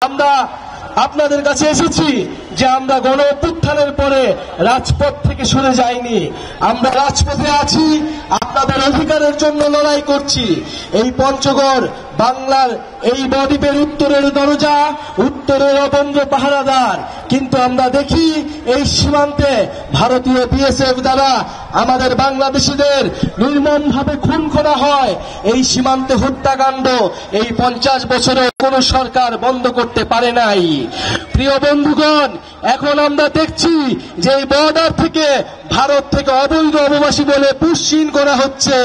আমরা আপনাদের কাছে এসেছি যে আমরা গণ অভ্যুত্থানের পরে রাজপথ থেকে সরে যাইনি, আমরা রাজপথে আছি, আপনাদের অধিকারের জন্য লড়াই করছি। এই পঞ্চগড় বাংলার এই বদ্বীপের উত্তরের দরজা, উত্তরের অবন্দ্র পাহারাদার, কিন্তু আমরা দেখি এই সীমান্তে ভারতীয় বিএসএফ দ্বারা আমাদের বাংলাদেশিদের নির্মমভাবে খুন করা হয়। এই সীমান্তে হত্যাকাণ্ড এই 50 বছরে কোনো সরকার বন্ধ করতে পারে নাই। প্রিয় বন্ধুগণ, এখন আমরা দেখছি যে এই বর্ডার থেকে ভারত থেকে অবৈধ অভিবাসী বলে পুষ্কিন করা হচ্ছে।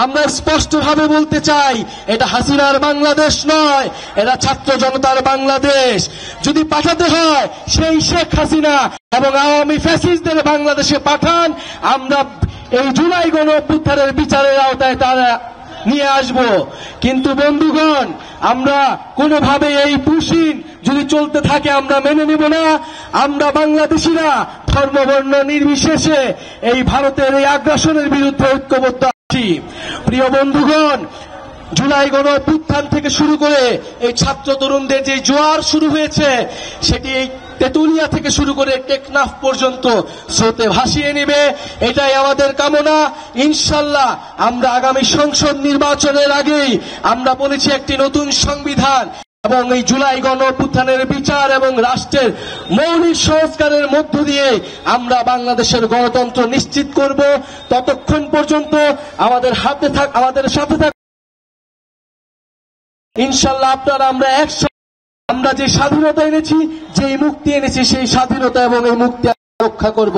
আমরা স্পষ্টভাবে বলতে চাই, এটা হাসিনার বাংলাদেশ নয়, এটা ছাত্র জনতার বাংলাদেশ। যদি পাঠাতে হয় সেই শেখ হাসিনা এবং আওয়ামী ফ্যাসিস্টদের বাংলাদেশে পাঠান, আমরা এই জুলাই গণ অভ্যুত্থানের বিচারের আওতায় তারা নিয়ে আসব। কিন্তু বন্ধুগণ, আমরা কোনোভাবে এই পুশিন যদি চলতে থাকে আমরা মেনে নেব না। আমরা বাংলাদেশিরা ধর্মবর্ণ নির্বিশেষে এই ভারতের এই আগ্রাসনের বিরুদ্ধে ঐক্যবদ্ধ আছি। প্রিয় বন্ধুগণ, জুলাই গণ অভ্যুত্থান থেকে শুরু করে এই ছাত্র তরুণদের যে জোয়ার শুরু হয়েছে, সেটি এই তেতুলিয়া থেকে শুরু করে টেকনাফ পর্যন্ত স্রোতে ভাসিয়ে নেবে, এটাই আমাদের কামনা। ইনশাল্লাহ আমরা আগামী সংসদ নির্বাচনের আগেই আমরা বলেছি একটি নতুন সংবিধান এবং এই জুলাই গণ অভ্যুত্থানের বিচার এবং রাষ্ট্রের মৌলিক সংস্কারের মধ্য দিয়ে আমরা বাংলাদেশের গণতন্ত্র নিশ্চিত করব। ততক্ষণ পর্যন্ত আমাদের সাথে থাক ইনশাল্লাহ। আপনারা আমরা একসাথে আমরা যে স্বাধীনতা এনেছি, যে মুক্তি এনেছি, সেই স্বাধীনতা এবং এই মুক্তি রক্ষা করব।